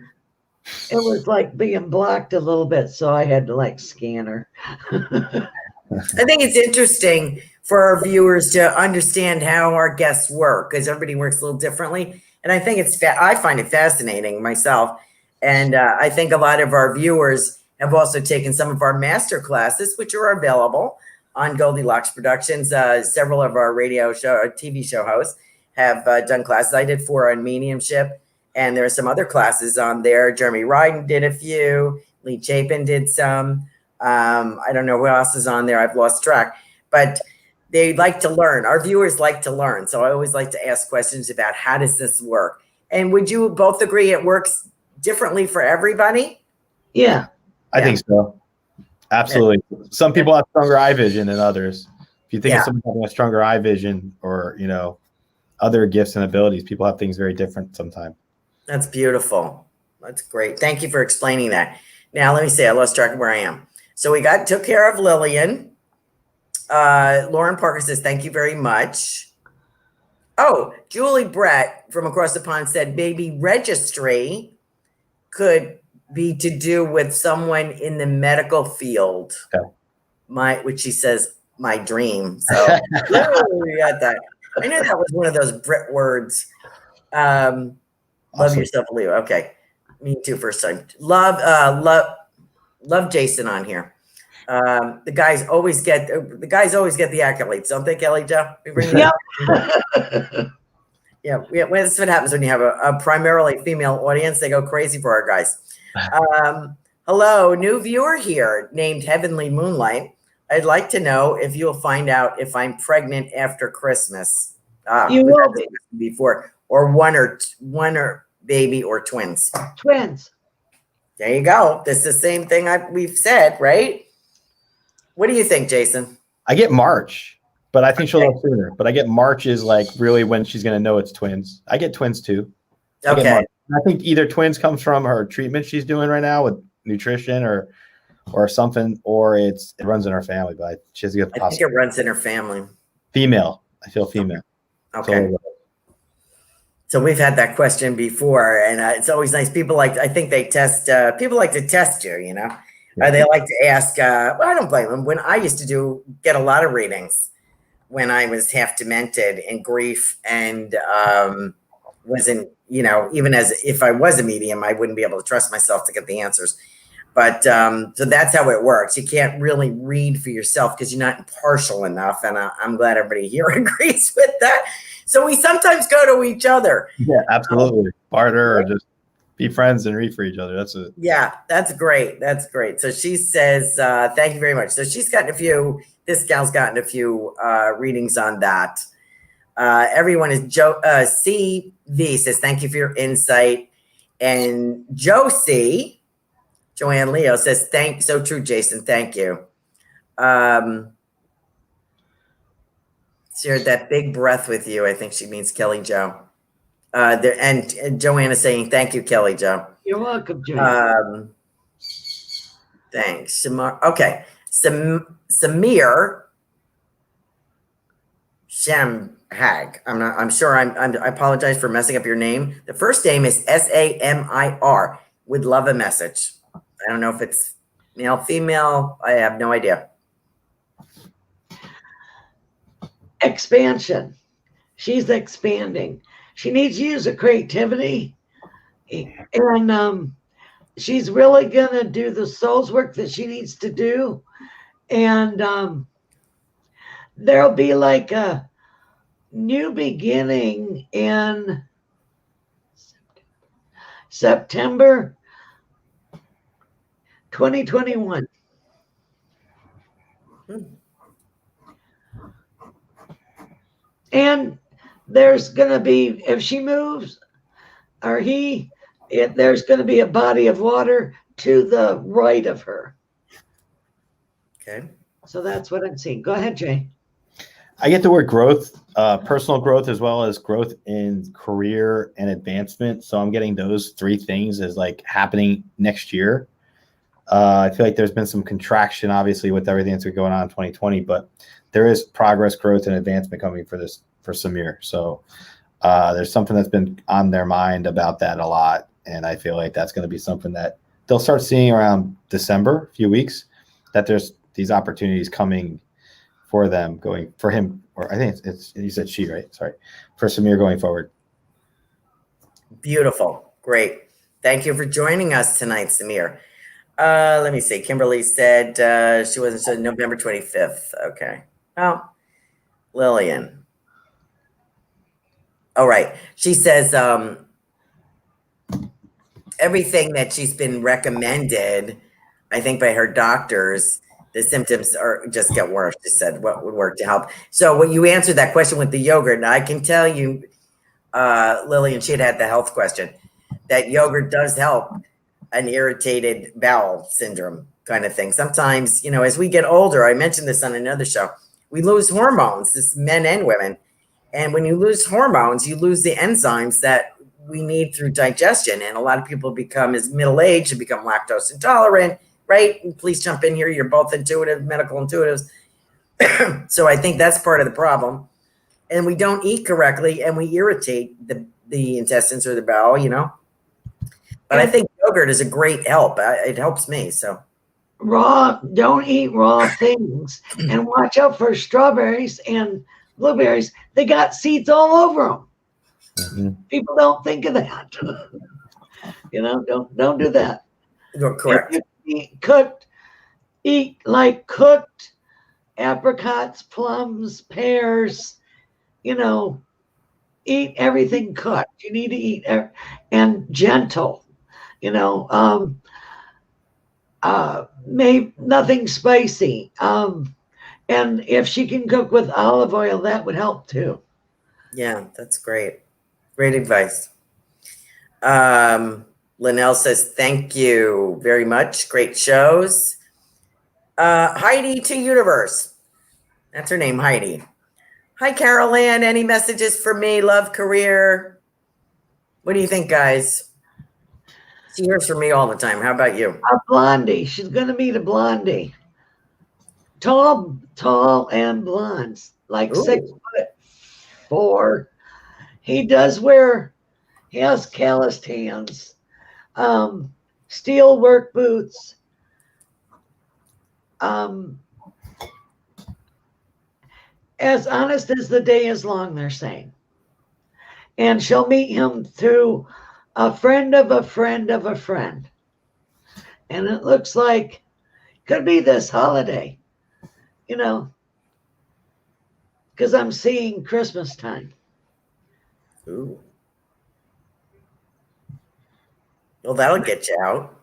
S5: was like being blocked a little bit. So I had to scan her.
S4: I think it's interesting for our viewers to understand how our guests work because everybody works a little differently. And I think I find it fascinating myself. And I think a lot of our viewers have also taken some of our master classes, which are available on Goldylocks Productions. Several of our TV show hosts have done classes. I did 4 on mediumship, and there are some other classes on there. Jeremy Ryden did a few. Lee Chapin did some. I don't know who else is on there. I've lost track. But they like to learn. Our viewers like to learn. So I always like to ask questions about how does this work? And would you both agree it works differently for everybody?
S5: Yeah.
S6: I think so. Absolutely. Yeah. Some people have stronger eye vision than others. If you think of someone having a stronger eye vision or, other gifts and abilities, people have things very different sometimes.
S4: That's beautiful. That's great. Thank you for explaining that. Now, let me see. I lost track of where I am. So we took care of Lillian. Lauren Parker says, thank you very much. Oh, Julie Brett from across the pond said, baby registry could be to do with someone in the medical field. Okay. Which she says, my dream. So we got that. I knew that was one of those Brit words. Awesome. Love yourself, Leo. Okay. Me too, first time. Love Jason on here. The guys always get the accolades, don't they, Kelly Jo? Yeah. That's what happens when you have a primarily female audience. They go crazy for our guys. Hello, new viewer here named Heavenly Moonlight. I'd like to know if you'll find out if I'm pregnant after Christmas.
S5: You will be
S4: before, or one or baby or twins.
S5: Twins.
S4: There you go. That's the same thing we've said, right? What do you think, Jason?
S6: I get March, but I think she'll know sooner. But I get March is really when she's going to know it's twins. I get twins too.
S4: Okay.
S6: I think either twins comes from her treatment she's doing right now with nutrition or something, or it runs in her family. But she has to get.
S4: I think it runs in her family.
S6: Female. I feel female.
S4: Okay. So we've had that question before, and it's always nice. I think they test, people like to test you, you know? They like to ask, well, I don't blame them. When I used to get a lot of readings when I was half demented in grief and wasn't, you know, even as if I was a medium, I wouldn't be able to trust myself to get the answers. But so that's how it works. You can't really read for yourself because you're not impartial enough. And I'm glad everybody here agrees with that. So we sometimes go to each other.
S6: Yeah, absolutely. Barter or just be friends and read for each other. That's it.
S4: Yeah, that's great. That's great. So she says, thank you very much. So she's gotten this gal's gotten a few readings on that. Everyone is CV says, thank you for your insight. And Joanne Leo says, so true, Jason. Thank you. Shared that big breath with you. I think she means Kelly Jo. And Joanne is saying, thank you, Kelly Jo.
S5: You're welcome, Joanne.
S4: Thanks. Okay. Samir Shamhag. I apologize for messing up your name. The first name is Samir. Would love a message. I don't know if it's male, female. I have no idea.
S5: Expansion. She's expanding. She needs to use her creativity. And she's really going to do the soul's work that she needs to do. And there'll be like a new beginning in September 2021. And there's going to be, if she moves or there's going to be a body of water to the right of her.
S4: Okay.
S5: So that's what I'm seeing. Go ahead, Jay.
S6: I get the word growth, personal growth, as well as growth in career and advancement. So I'm getting those three things as like happening next year. I feel like there's been some contraction, obviously, with everything that's going on in 2020, but there is progress, growth, and advancement coming for Samir. So there's something that's been on their mind about that a lot. And I feel like that's going to be something that they'll start seeing around December, a few weeks, that there's these opportunities coming for them going for him, or I think it's you said she, right? Sorry, for Samir going forward.
S4: Beautiful. Great. Thank you for joining us tonight, Samir. Let me see. Kimberly said she wasn't until November 25th. Okay. Oh, Lillian. All right. She says everything that she's been recommended, I think by her doctors, the symptoms just get worse. She said what would work to help. So when you answered that question with the yogurt, and I can tell you, Lillian, she had the health question, that yogurt does help an irritated bowel syndrome kind of thing. Sometimes, you know, as we get older, I mentioned this on another show, we lose hormones, this men and women. And when you lose hormones, you lose the enzymes that we need through digestion. And a lot of people become, as middle-aged, and become lactose intolerant, right? And please jump in here. You're both medical intuitives. So I think that's part of the problem. And we don't eat correctly, and we irritate the intestines or the bowel, you know. But I think yogurt is a great help. It helps me. So
S5: don't eat raw things, and watch out for strawberries and blueberries. They got seeds all over them. Mm-hmm. People don't think of that. You know, don't do that.
S4: You're correct.
S5: Eat like cooked apricots, plums, pears. You know, eat everything cooked. You need to eat and gentle. You know, maybe nothing spicy. And if she can cook with olive oil, that would help too.
S4: Yeah, that's great. Great advice. Linnell says, thank you very much. Great shows. Heidi to Universe. That's her name, Heidi. Hi, Carolan. Any messages for me? Love, career. What do you think, guys? She hears from me all the time. How about you?
S5: A blondie. She's going to meet a blondie. Tall and blonde. Like 6'4". He does wear He has calloused hands, steel work boots. As honest as the day is long, they're saying. And she'll meet him through a friend of a friend of a friend. And it looks like could be this holiday, because I'm seeing Christmas time.
S4: Ooh. Well, that'll get you out,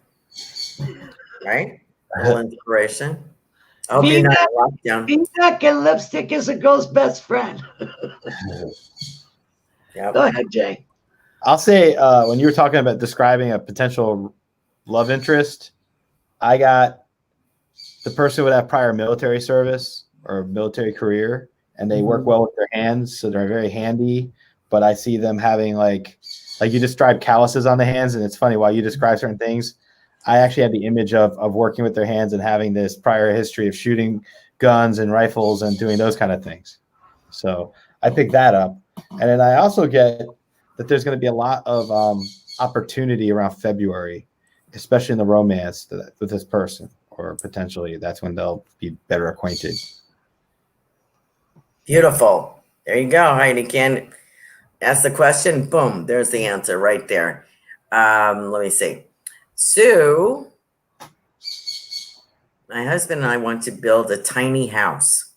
S4: right? A little inspiration. I hope you're not in lockdown.
S5: Feedback and lipstick is a girl's best friend.
S4: Yep.
S5: Go ahead, Jay.
S6: I'll say when you were talking about describing a potential love interest, I got the person would have prior military service or military career, and they work well with their hands, so they're very handy. But I see them having like you described calluses on the hands, and it's funny while you describe certain things, I actually had the image of working with their hands and having this prior history of shooting guns and rifles and doing those kind of things. So I picked that up. And then I also get that there's going to be a lot of opportunity around February, especially in the romance with this person, or potentially that's when they'll be better acquainted.
S4: Beautiful. There you go, Heidi. Can ask the question. Boom. There's the answer right there. Let me see. Sue, my husband and I want to build a tiny house.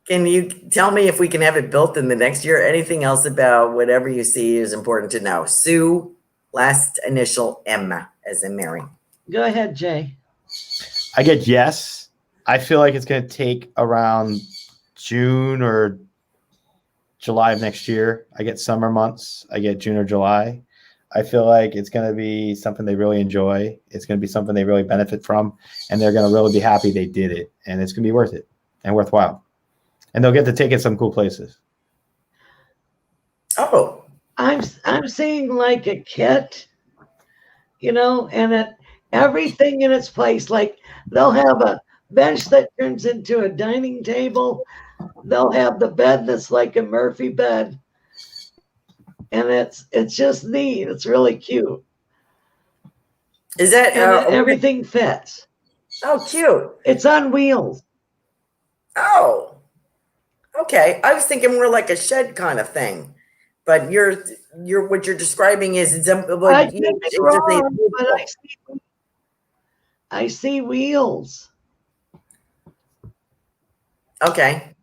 S4: Can you tell me if we can have it built in the next year? Anything else about whatever you see is important to know. Sue, last initial M as in Mary.
S5: Go ahead, Jay.
S6: I get yes. I feel like it's going to take around June or July of next year. I get summer months. I get June or July. I feel like it's going to be something they really enjoy. It's going to be something they really benefit from, and they're going to really be happy they did it, and it's going to be worth it and worthwhile. And they'll get to take it some cool places.
S4: Oh,
S5: I'm seeing like a kit, and everything in its place. Like they'll have a bench that turns into a dining table. They'll have the bed that's like a Murphy bed. And it's just neat. It's really cute.
S4: is that
S5: everything fits?
S4: Oh, cute.
S5: It's on wheels.
S4: Oh, okay. I was thinking more like a shed kind of thing, but you're what you're describing is
S5: I see wheels.
S4: Okay.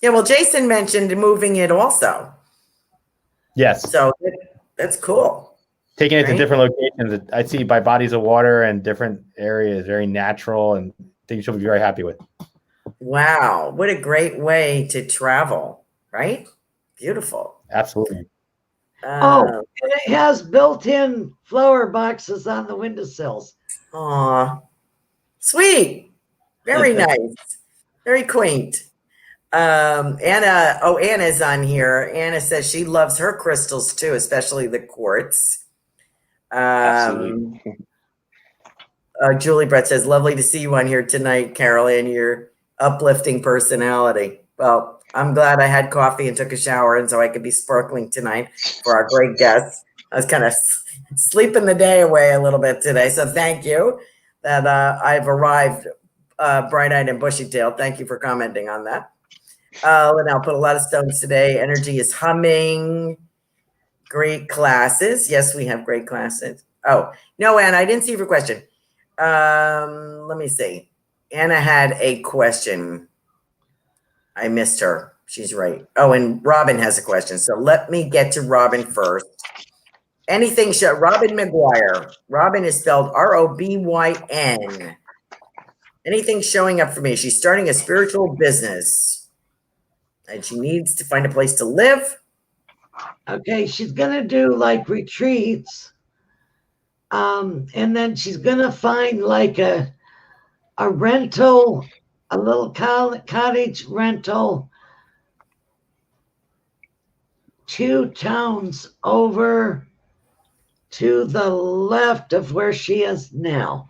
S4: Yeah. Well, Jason mentioned moving it also.
S6: Yes.
S4: So that's cool.
S6: Taking it to different locations. I see by bodies of water and different areas, very natural, and things she'll be very happy with.
S4: Wow. What a great way to travel, right? Beautiful.
S6: Absolutely.
S5: And it has built-in flower boxes on the windowsills.
S4: Aw. Sweet. Very nice. Very quaint. Anna's on here. Anna says she loves her crystals too, especially the quartz.
S6: Absolutely.
S4: Julie Brett says, lovely to see you on here tonight, Carolan, your uplifting personality. Well, I'm glad I had coffee and took a shower, and so I could be sparkling tonight for our great guests. I was kind of sleeping the day away a little bit today, so thank you that I've arrived bright-eyed and bushy-tailed. Thank you for commenting on that. Linnell put a lot of stones today. Energy is humming. Great classes. Yes, we have great classes. Oh, no, Anna, I didn't see your question. Let me see. Anna had a question. I missed her. She's right. Oh, and Robin has a question. So let me get to Robin first. Anything Robin McGuire. Robin is spelled Robyn. Anything showing up for me? She's starting a spiritual business. And she needs to find a place to live.
S5: Okay, she's gonna do like retreats, and then she's gonna find like a rental, a little cottage rental, 2 towns over to the left of where she is now.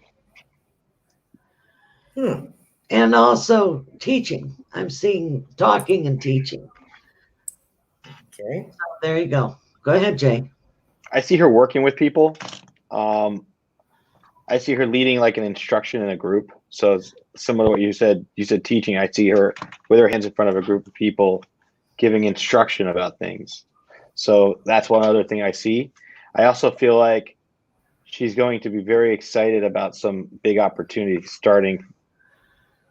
S5: And also teaching. I'm seeing talking and teaching.
S4: Okay.
S5: There you go. Go ahead, Jay.
S6: I see her working with people. I see her leading like an instruction in a group. So it's similar to what you said. You said teaching. I see her with her hands in front of a group of people giving instruction about things. So that's one other thing I see. I also feel like she's going to be very excited about some big opportunities starting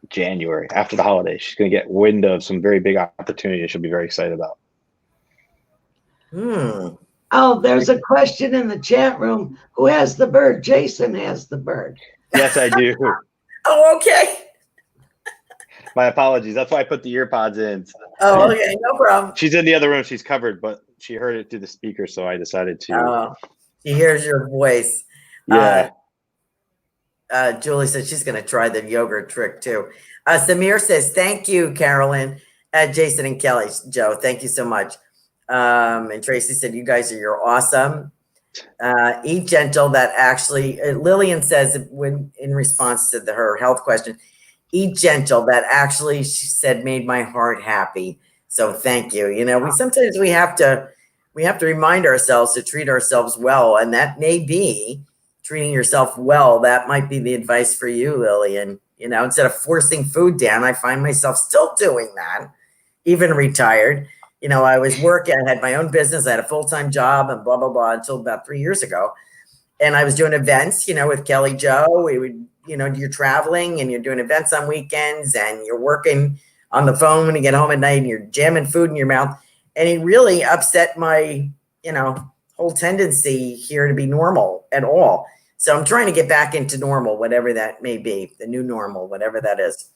S6: January after the holidays. She's going to get wind of some very big opportunities she'll be very excited about.
S5: Oh, there's a question in the chat room. Who has the bird? Jason has the bird.
S6: Yes, I do.
S4: Oh, okay.
S6: My apologies. That's why I put the ear pods in.
S4: Oh, okay. No problem.
S6: She's in the other room. She's covered, but she heard it through the speaker, so I decided to.
S4: She hears your voice.
S6: Yeah.
S4: Julie says she's going to try the yogurt trick too. Samir says, thank you, Carolyn, Jason and Kelly. Joe, thank you so much. And Tracy said, you guys you're awesome. Eat gentle. That actually, Lillian says when in response to her health question, eat gentle. That actually, she said, made my heart happy. So thank you. You know, sometimes we have to remind ourselves to treat ourselves well. And that may be treating yourself well. That might be the advice for you, Lillian. You know, instead of forcing food down, I find myself still doing that, even retired. You know, I was working, I had my own business, I had a full-time job and blah, blah, blah, until about 3 years ago. And I was doing events, you know, with Kelly Joe. We would, you know, you're traveling and you're doing events on weekends and you're working on the phone when you get home at night and you're jamming food in your mouth. And it really upset my, you know, whole tendency here to be normal at all. So I'm trying to get back into normal, whatever that may be, the new normal, whatever that is.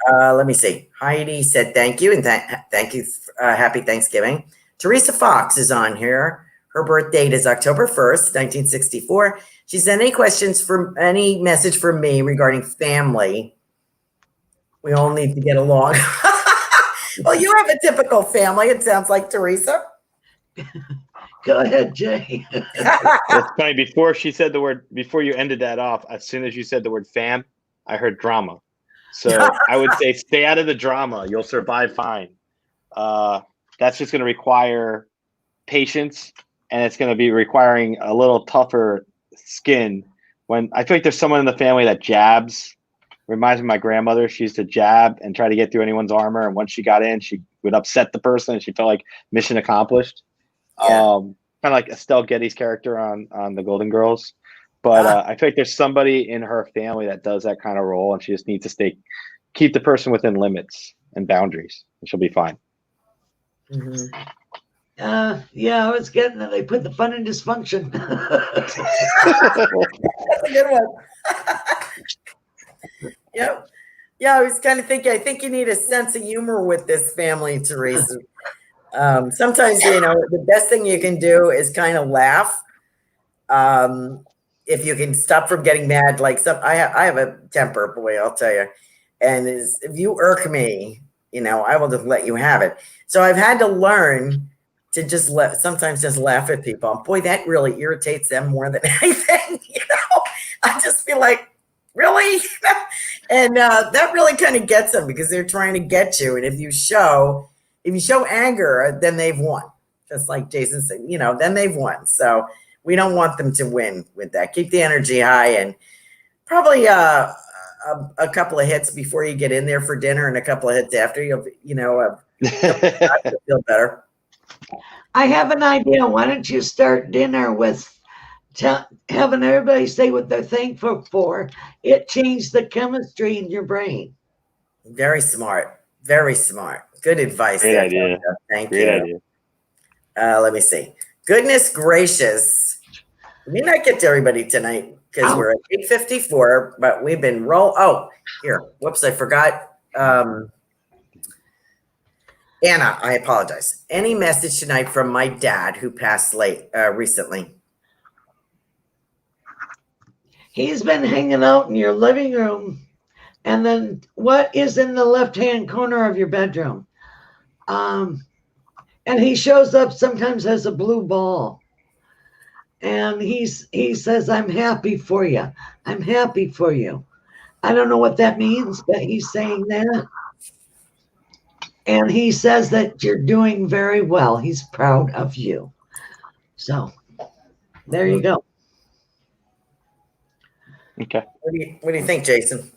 S4: Let me see. Heidi said thank you and thank you. Happy Thanksgiving. Teresa Fox is on here. Her birth date is October 1st, 1964. She said any message for me regarding family. We all need to get along. Well, you have a typical family. It sounds like, Teresa.
S5: Go ahead, Jay.
S6: It's funny. Before you ended that off, as soon as you said the word fam, I heard drama. So I would say stay out of the drama. You'll survive fine. That's just going to require patience, and it's going to be requiring a little tougher skin. When I feel like there's someone in the family that jabs. Reminds me of my grandmother. She used to jab and try to get through anyone's armor. And once she got in, she would upset the person and she felt like mission accomplished. Yeah. Kind of like Estelle Getty's character on the Golden Girls. But I feel like there's somebody in her family that does that kind of role, and she just needs to keep the person within limits and boundaries, and she'll be fine.
S5: Yeah, I was getting that they put the fun in dysfunction.
S4: That's a good one. Yep. Yeah, I was kind of thinking, I think you need a sense of humor with this family, Teresa. Sometimes, you know, the best thing you can do is kind of laugh. If you can stop from getting mad, like I have a temper, boy, I'll tell you. And if you irk me, you know, I will just let you have it. So I've had to learn to sometimes just laugh at people. And boy, that really irritates them more than anything. You know, I just feel like, really? And that really kind of gets them because they're trying to get you. And if you show anger, then they've won. Just like Jason said, you know, then they've won. So we don't want them to win with that. Keep the energy high, and probably a couple of hits before you get in there for dinner and a couple of hits after, you'll feel better.
S5: I have an idea. Why don't you start dinner with having everybody say what they're thankful for? It changed the chemistry in your brain.
S4: Very smart. Very smart. Good advice.
S6: Great idea.
S4: Thank
S6: you.
S4: Great idea. Let me see. Goodness gracious. We may not get to everybody tonight because we're at 8:54, but we've been here. Whoops, I forgot. Anna, I apologize. Any message tonight from my dad who passed recently?
S5: He's been hanging out in your living room. And then what is in the left-hand corner of your bedroom? And he shows up sometimes as a blue ball. And he says, I'm happy for you. I'm happy for you. I don't know what that means, but he's saying that. And he says that you're doing very well. He's proud of you. So there you go.
S7: Okay.
S4: What do you think, Jason?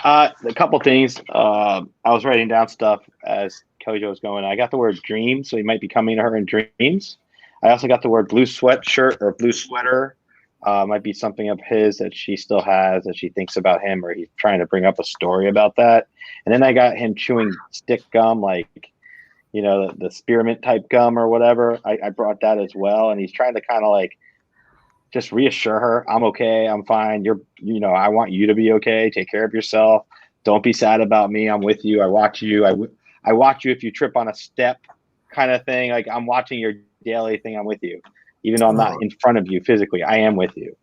S7: A couple things. I was writing down stuff as Kelly Jo was going. I got the word dream, so he might be coming to her in dreams. I also got the word blue sweatshirt or blue sweater. Might be something of his that she still has that she thinks about him, or he's trying to bring up a story about that. And then I got him chewing stick gum, like, you know, the spearmint type gum or whatever. I brought that as well. And he's trying to kind of like just reassure her, I'm okay, I'm fine. I want you to be okay. Take care of yourself. Don't be sad about me. I'm with you. I watch you. I watch you if you trip on a step, kind of thing. Like, I'm watching your daily thing. I'm with you. Even though I'm not in front of you physically, I am with you.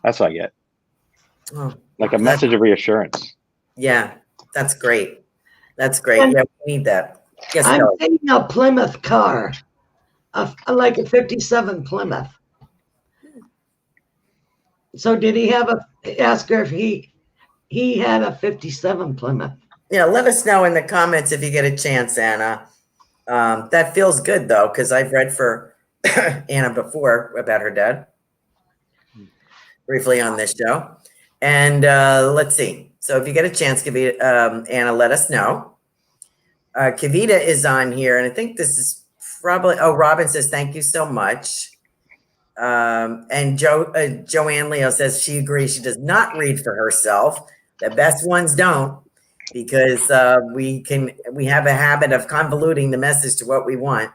S7: That's what I get. Like a message of reassurance.
S4: Yeah, that's great. That's great. Yeah, we need that. Yes,
S5: I'm
S4: Kelly.
S5: taking a Plymouth car, like a 57 Plymouth. So did he ask her if he had a 57 Plymouth?
S4: Yeah, let us know in the comments if you get a chance, Anna. That feels good, though, because I've read for Anna before about her dad briefly on this show. And let's see. So if you get a chance, Anna, let us know. Kavita is on here, and I think this is probably, Robin says, thank you so much. And Joanne Leo says she agrees. She does not read for herself. The best ones don't, because we have a habit of convoluting the message to what we want.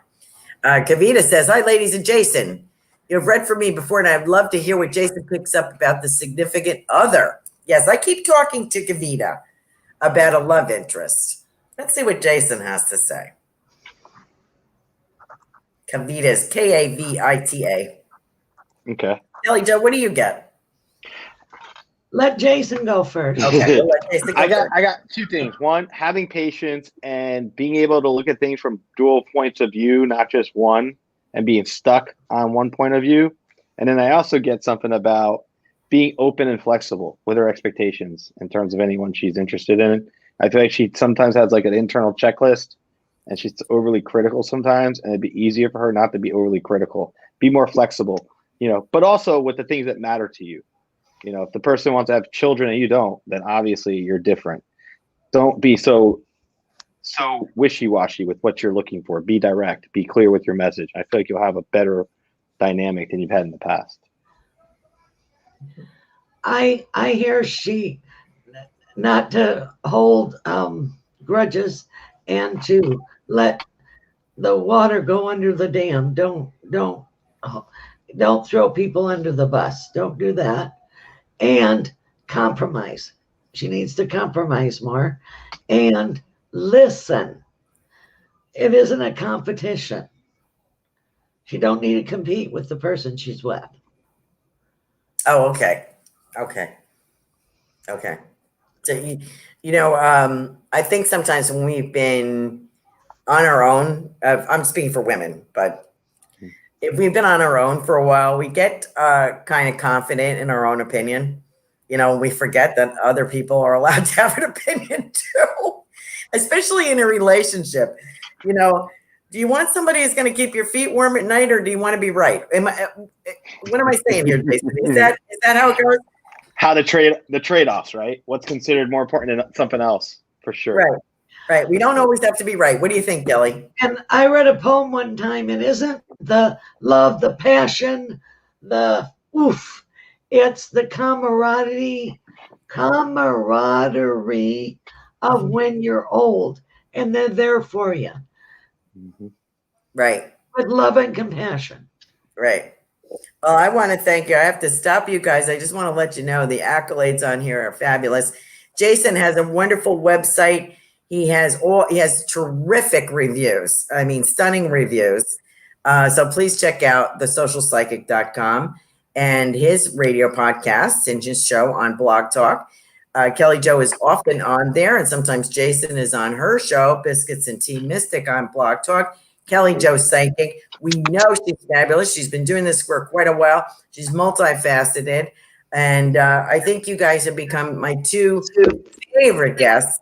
S4: Kavita says, hi, ladies and Jason. You've read for me before, and I'd love to hear what Jason picks up about the significant other. Yes, I keep talking to Kavita about a love interest. Let's see what Jason has to say. Kavita is Kavita.
S7: Okay.
S4: Kelly Jo, what do you get?
S5: Let Jason go first.
S4: Okay, we'll let Jason go
S7: I
S4: first.
S7: got two things. One, having patience and being able to look at things from dual points of view, not just one, and being stuck on one point of view. And then I also get something about being open and flexible with her expectations in terms of anyone she's interested in. I feel like she sometimes has like an internal checklist, and she's overly critical sometimes, and it'd be easier for her not to be overly critical. Be more flexible, but also with the things that matter to you. If the person wants to have children and you don't, then obviously you're different. Don't be so wishy-washy with what you're looking for. Be direct. Be clear with your message. I feel like you'll have a better dynamic than you've had in the past.
S5: I hear she not to hold grudges and to let the water go under the dam. Don't throw people under the bus. Don't do that. And compromise. She needs to compromise more and listen. It isn't a competition. She don't need to compete with the person she's with.
S4: Oh, okay. So, I think sometimes when we've been on our own, I'm speaking for women, but if we've been on our own for a while, we get kind of confident in our own opinion. We forget that other people are allowed to have an opinion too, especially in a relationship. Do you want somebody who's going to keep your feet warm at night, or do you want to be right? What am I saying here, Jason? Is that how it goes?
S7: How the trade-offs, right? What's considered more important than something else, for sure.
S4: Right. We don't always have to be right. What do you think, Kelly?
S5: And I read a poem one time. It isn't the love, the passion, the oof. It's the camaraderie of when you're old, and they're there for you.
S7: Mm-hmm.
S4: Right.
S5: With love and compassion.
S4: Right. Well, I want to thank you. I have to stop you guys. I just want to let you know the accolades on here are fabulous. Jason has a wonderful website. He has terrific reviews. I mean, stunning reviews. So please check out thesocialpsychic.com and his radio podcast and his show on Blog Talk. Kelly Jo is often on there, and sometimes Jason is on her show, Biscuits and Tea Mystic, on Blog Talk. Kelly Jo Psychic. We know she's fabulous. She's been doing this for quite a while. She's multifaceted. And I think you guys have become my two favorite guests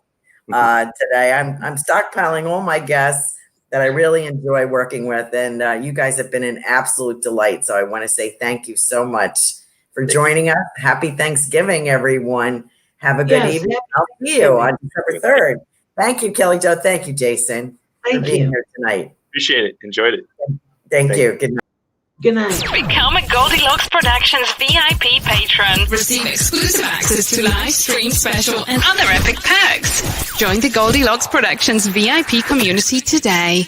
S4: today. I'm stockpiling all my guests that I really enjoy working with, and you guys have been an absolute delight. So I want to say thank you so much for joining us. Happy Thanksgiving, everyone. Have a good evening. I'll see you on December 3rd. Thank you, Kelly Jo. Thank you, Jason, for being here tonight.
S8: Appreciate it. Enjoyed it.
S4: Thank you. Good night.
S5: Good night.
S1: Become a Goldylocks Productions VIP patron. Receive exclusive access to live stream special and other epic perks. Join the Goldylocks Productions VIP community today.